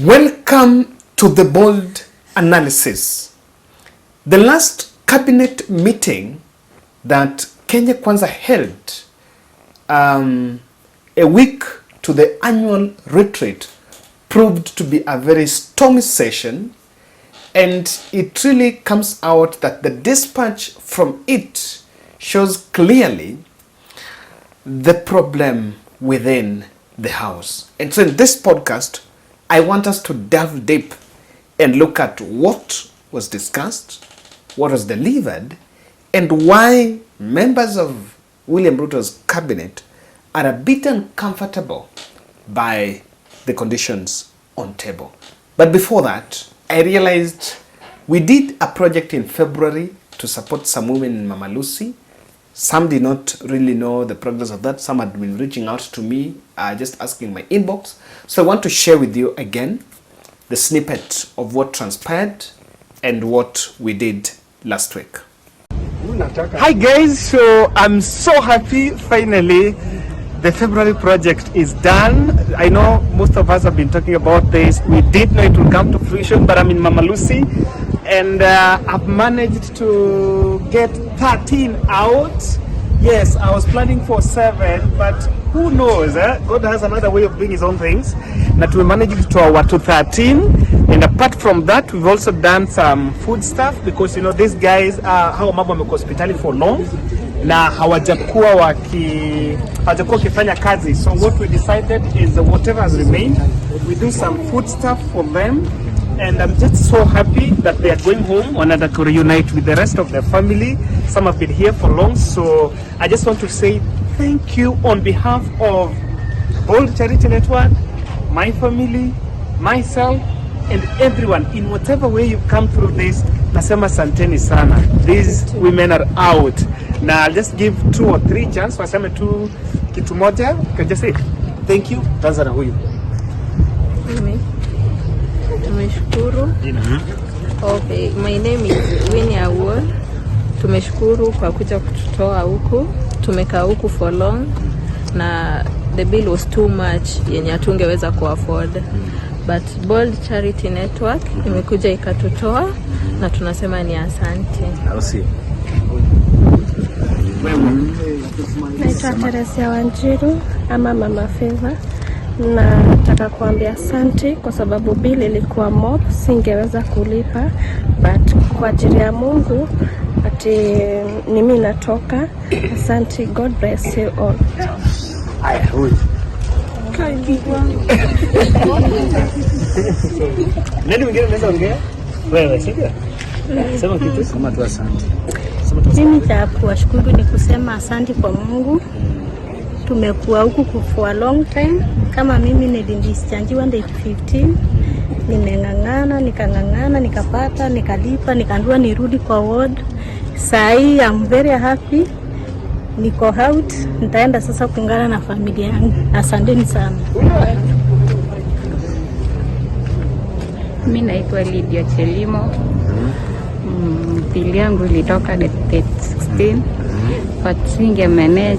Welcome to the bold analysis. The last cabinet meeting that Kenya Kwanza held a week to the annual retreat proved to be a very stormy session, and it really comes out that the dispatch from it shows clearly the problem within the House. And so in this podcast, I want us to delve deep and look at what was discussed, what was delivered, and why members of William Ruto's cabinet are a bit uncomfortable by the conditions on table. But before that, I realized we did a project in February to support some women in Mama Lucy. Some did not really know the progress of that. Some had been reaching out to me, just asking my inbox. So I want to share with you again the snippet of what transpired and what we did last week. Hi guys, so I'm so happy finally the February project is done. I know most of us have been talking about this. We did know it will come to fruition, but I'm in Mama Lucy and I've managed to get 13 out. Yes, I was planning for 7, but who knows, God has another way of doing his own things. That we managed to our to 13, and apart from that, we've also done some food stuff because you know these guys hawa mambo wamekuwa hospitali for long na hawajakuwa wakifanya kazi. So what we decided is whatever has remained, we do some food stuff for them. And I'm just so happy that they are going home, wanted to reunite with the rest of their family. Some have been here for long, so I just want to say thank you on behalf of Bold Charity Network, my family, myself, and everyone. In whatever way you've come through this, nasema santeni sana. These women are out. Now I'll just give 2 or 3 chances. Waseme tu kitu moja. You can just say thank you. Tanzania huyu. Tumeshukuru. Okay, my name is Oduor. Tumeshukuru kwa kuja kututoa huku. Tumekaa huku for long na the bill was too much yenye hatungeweza ku afford. But Bold Charity Network imekuja ikatutoa na tunasema ni asante. Naitwa Teresia Wanjiru ama Mama Favor. Nataka kuambia asante kwa sababu bili ilikuwa mob, singeweza kulipa, but kwa ajili ya Mungu ati ni mimi natoka. Asante, God bless you all. Haya, huyu. Nani mwingine anaweza ongea? Wewe, sio? Sema kitu kama tu asante. Mimi cha kuwashukuru ni kusema asante kwa Mungu. Tumekuwa huku for a long time. Kama mimi nilidischangiwa on the 15, nikang'ang'ana, nikapata, nikalipa, nikaambiwa nirudi kwa ward. Sai I'm very happy. Niko out, nitaenda sasa kuungana na familia yangu. Asanteni sana. Mimi naitwa Lydia Chelimo. Bili yangu ilitoka date 16. But singe manage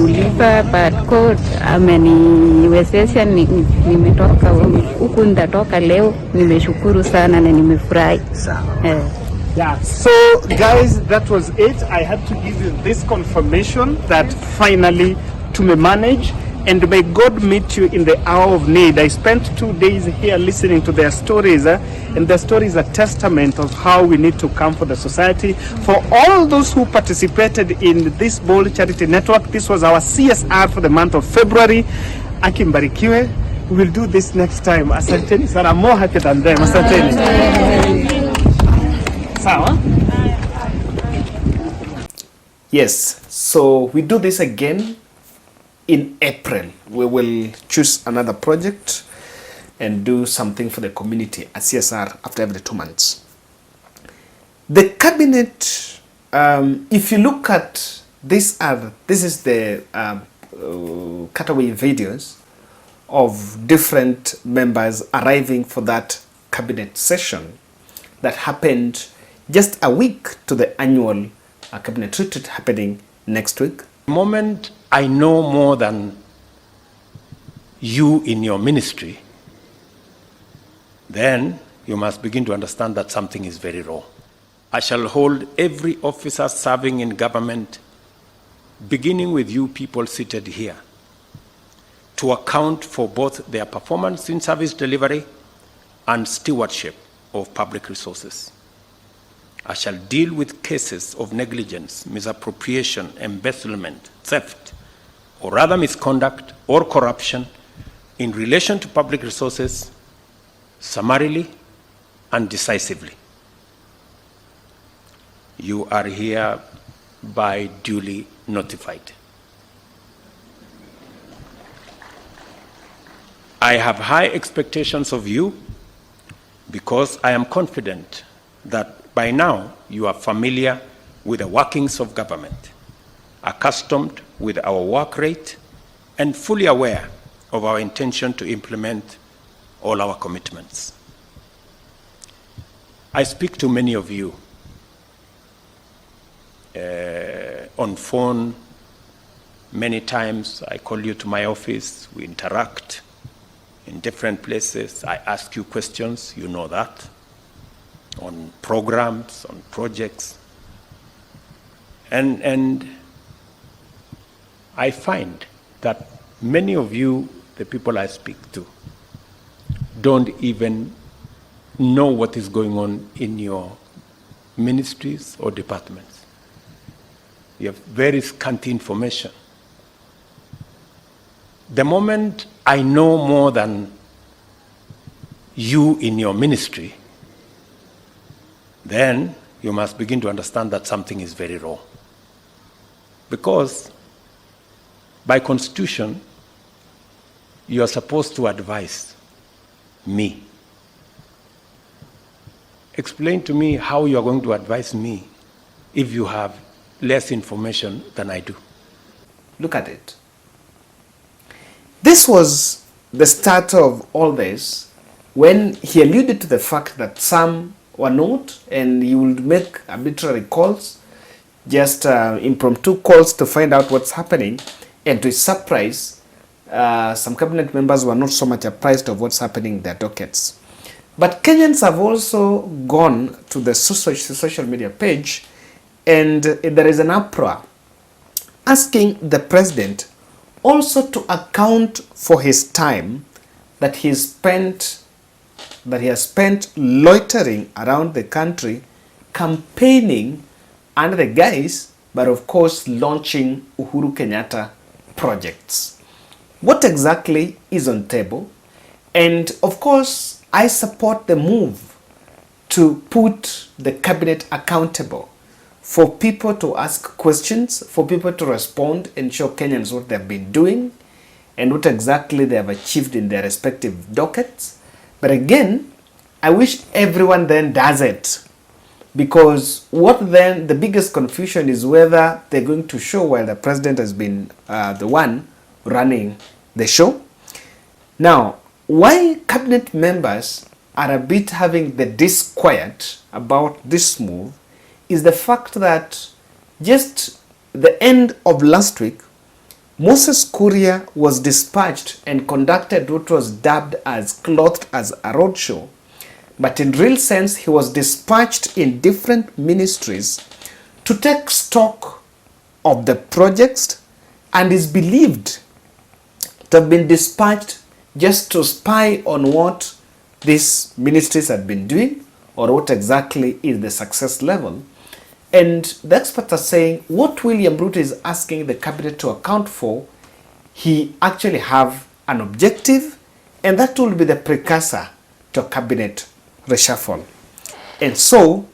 kulipa, but court ameniwezesha nimetoka huku, ndatoka leo. Nimeshukuru sana na nimefurahi. Yeah, so guys, that was it. I had to give you this confirmation that finally to manage, and may God meet you in the hour of need. I spent 2 days here listening to their stories, and their stories are a testament of how we need to come for the society. For all those who participated in this Bold Charity Network, this was our CSR for the month of February. Akimbarikiwe. We will do this next time. Asanteni sana. I'm more happy than them. Asanteni. Sawa? Yes, so we do this again in April. We will choose another project and do something for the community, a CSR, after every 2 months. The cabinet, if you look at this is the cutaway videos of different members arriving for that cabinet session that happened just a week to the annual cabinet retreat happening next week. The moment I know more than you in your ministry, then you must begin to understand that something is very wrong. I shall hold every officer serving in government, beginning with you people seated here, to account for both their performance in service delivery and stewardship of public resources. I shall deal with cases of negligence, misappropriation, embezzlement, theft, or other misconduct or corruption in relation to public resources summarily and decisively. You are hereby duly notified. I have high expectations of you because I am confident that by now you are familiar with the workings of government, accustomed with our work rate, and fully aware of our intention to implement all our commitments. I speak to many of you on phone many times. I call you to my office, we interact in different places. I ask you questions, you know that, on programs, on projects. And I find that many of you, the people I speak to, don't even know what is going on in your ministries or departments. You have very scanty information. The moment I know more than you in your ministry, then you must begin to understand that something is very wrong. Because by constitution, you are supposed to advise me. Explain to me how you are going to advise me if you have less information than I do. Look at it. This was the start of all this when he alluded to the fact that some were not, and he would make arbitrary calls, just impromptu calls to find out what's happening, and to his surprise, some cabinet members were not so much apprised of what's happening in their dockets. But Kenyans have also gone to the social media page, and there is an uproar asking the president also to account for his time that he has spent loitering around the country, campaigning under the guise, but of course launching Uhuru Kenyatta projects. What exactly is on table? And of course, I support the move to put the cabinet accountable, for people to ask questions, for people to respond and show Kenyans what they've been doing and what exactly they have achieved in their respective dockets. But again, I wish everyone then does it, because what then the biggest confusion is whether they're going to show while the president has been the one running the show. Now, why cabinet members are a bit having the disquiet about this move is the fact that just the end of last week, Moses Kuria was dispatched and conducted what was dubbed as clothed as a roadshow. But in real sense, he was dispatched in different ministries to take stock of the projects, and is believed to have been dispatched just to spy on what these ministries had been doing, or what exactly is the success level. And the experts are saying what William Ruto is asking the cabinet to account for, he actually have an objective, and that will be the precursor to a cabinet reshuffle. And so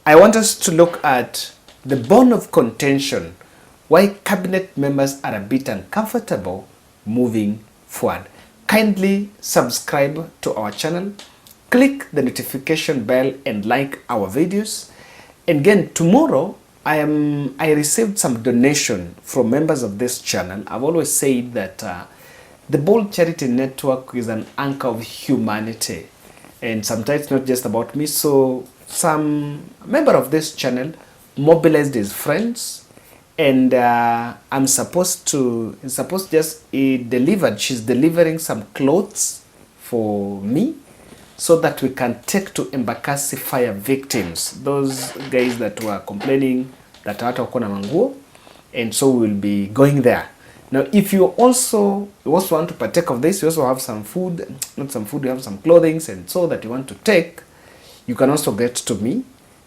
I want us to look at the bone of contention, why cabinet members are a bit uncomfortable moving forward. Kindly subscribe to our channel, click the notification bell, and like our videos. And again, tomorrow I received some donation from members of this channel. I've always said that the Bold Charity Network is an anchor of humanity, and sometimes it's not just about me. So some member of this channel mobilized his friends, and she's delivering some clothes for me, so that we can take to Embakasi fire victims, those guys that were complaining that hata wako na manguo, and so we will be going there. Now, if you also want to partake of this, you also have some food, not some food, you have some clothing, and so that you want to take, you can also get to me,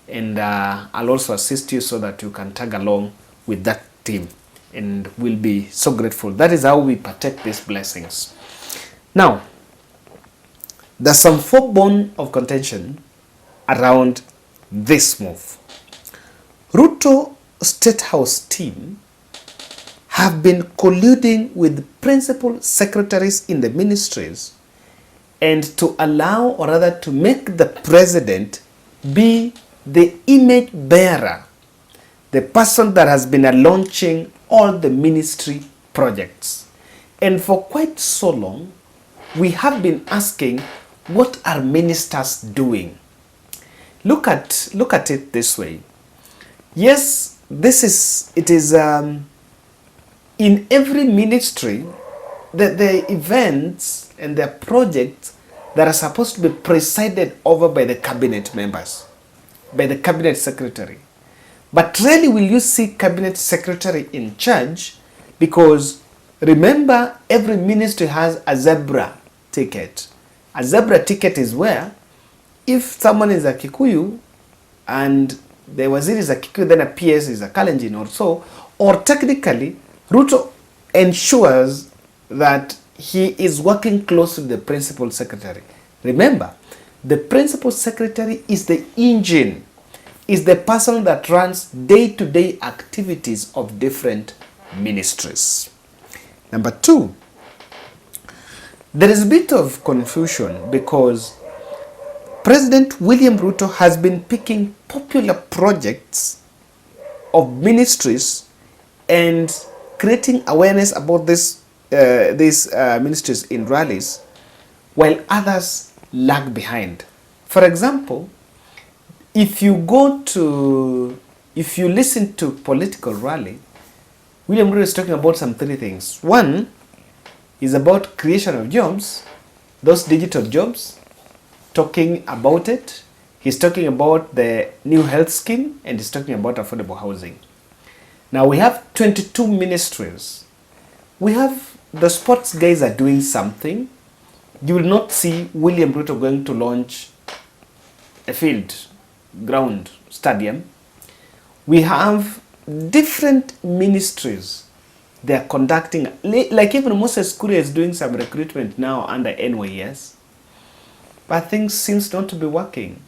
and I'll also assist you so that you can tag along with that team, and we'll be so grateful. That is how we partake these blessings. Now, there's some forebone of contention around this move. Ruto Statehouse team have been colluding with principal secretaries in the ministries and to allow, or rather to make the president be the image bearer, the person that has been launching all the ministry projects. And for quite so long, we have been asking, what are ministers doing? Look at it this way. Yes, it is in every ministry, the events and the projects that are supposed to be presided over by the cabinet members, by the cabinet secretary. But rarely will you see cabinet secretary in charge, because remember, every ministry has a zebra ticket. A zebra ticket is where if someone is a Kikuyu and the waziri is a Kikuyu, then a PS is a Kalenjin or so, or technically Ruto ensures that he is working closely with the principal secretary. Remember, the principal secretary is the engine, is the person that runs day-to-day activities of different ministries. Number two, there is a bit of confusion because President William Ruto has been picking popular projects of ministries and creating awareness about these ministries in rallies, while others lag behind. For example, if you listen to political rally, William Ruto is talking about some three things. One is about creation of jobs, those digital jobs, talking about it. He's talking about the new health scheme, and he's talking about affordable housing. Now we have 22 ministries. We have the sports guys are doing something. You will not see William Ruto going to launch a field, ground, stadium. We have different ministries. They are conducting, like even Moses Kuria is doing some recruitment now under NYS, but things seems not to be working.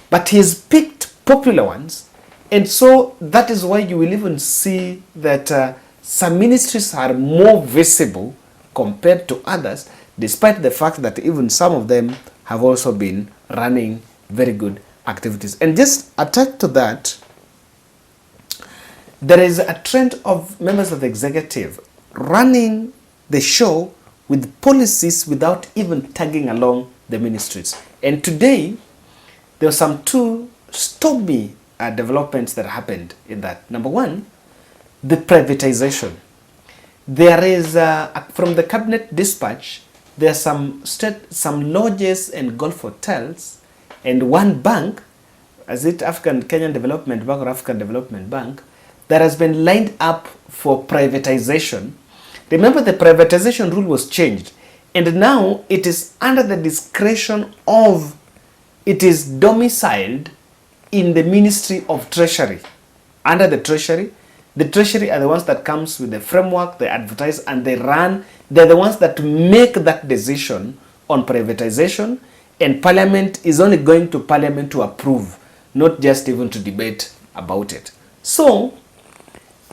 But he's picked popular ones, and so that is why you will even see that some ministries are more visible compared to others, despite the fact that even some of them have also been running very good activities. And just attached to that, there is a trend of members of the executive running the show with policies without even tagging along the ministries. And today, there were some two stormy developments that happened in that. Number one, the privatization. There is, from the cabinet dispatch, there are some lodges and golf hotels and one bank, as it Kenyan Development Bank or African Development Bank, that has been lined up for privatization. Remember, the privatization rule was changed, and now it is under the discretion of, it is domiciled in the Ministry of Treasury. Under the Treasury are the ones that comes with the framework, they advertise and they run. They're the ones that make that decision on privatization, and Parliament is only going to Parliament to approve, not just even to debate about it. So,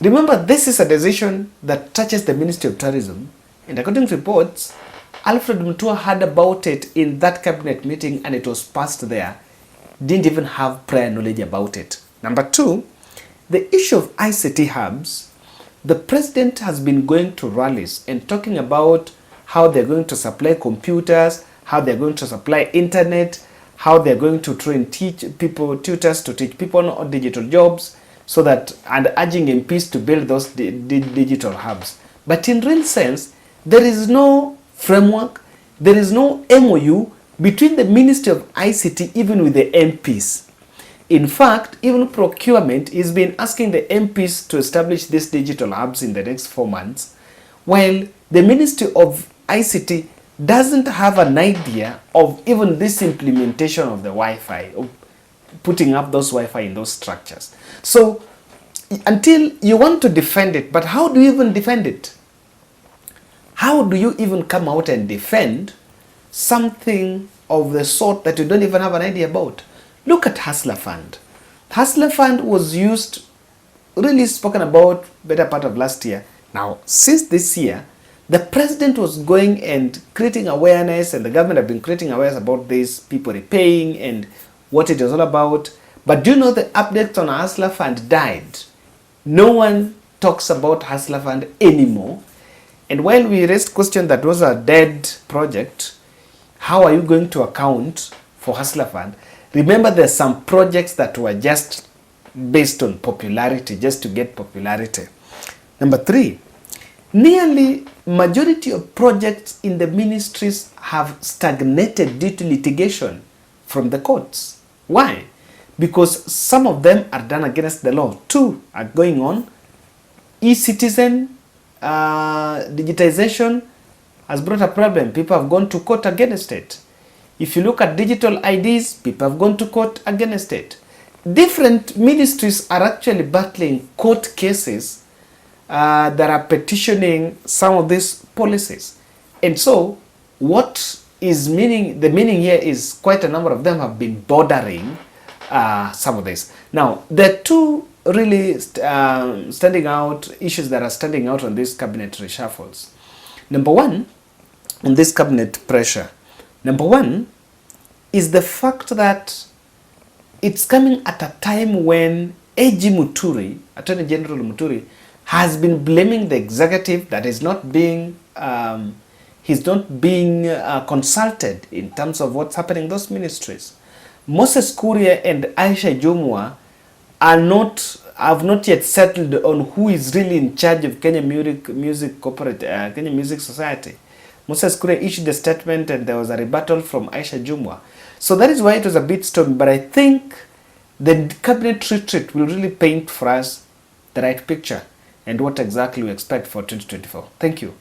remember, this is a decision that touches the Ministry of Tourism, and according to reports, Alfred Mutua heard about it in that cabinet meeting and it was passed there. Didn't even have prior knowledge about it. Number two, the issue of ICT hubs. The president has been going to rallies and talking about how they're going to supply computers, how they're going to supply internet, how they're going to train tutors to teach people on digital jobs, so that, and urging MPs to build those digital hubs. But in real sense, there is no framework, there is no MOU, between the Ministry of ICT, even with the MPs. In fact, even procurement is been asking the MPs to establish these digital hubs in the next 4 months, while the Ministry of ICT doesn't have an idea of even this implementation of the Wi-Fi, of putting up those Wi-Fi in those structures. So until you want to defend it, but how do you even defend it? How do you even come out and defend something of the sort that you don't even have an idea about? Look at Hustler Fund. Hustler Fund was used, really spoken about better part of last year. Now, since this year, the president was going and creating awareness, and the government have been creating awareness about this, people repaying and what it is all about. But do you know the update on Hustler Fund died? No one talks about Hustler Fund anymore. And while we raised question that was a dead project, how are you going to account for Hustler Fund? Remember, there's some projects that were just based on popularity, just to get popularity. Number 3, nearly majority of projects in the ministries have stagnated due to litigation from the courts. Why? Because some of them are done against the law. 2 are going on. E-citizen, digitization has brought a problem. People have gone to court against it. If you look at digital IDs, people have gone to court against it. Different ministries are actually battling court cases that are petitioning some of these policies. And so what is meaning, the meaning here is quite a number of them have been bordering some of this. Now, there are 2 really standing out issues that are standing out on these cabinet reshuffles. Number 1, on this cabinet pressure. Number 1 is the fact that it's coming at a time when AG Muturi, Attorney General Muturi, has been blaming the executive that is not being, he's not being consulted in terms of what's happening in those ministries. Moses Kuria and Aisha Jumwa have not yet settled on who is really in charge of Kenya Music Corporate, Kenya Music Society. Moses Kuria issued a statement and there was a rebuttal from Aisha Jumwa. So that is why it was a bit stormy, but I think the cabinet retreat will really paint for us the right picture and what exactly we expect for 2024. Thank you.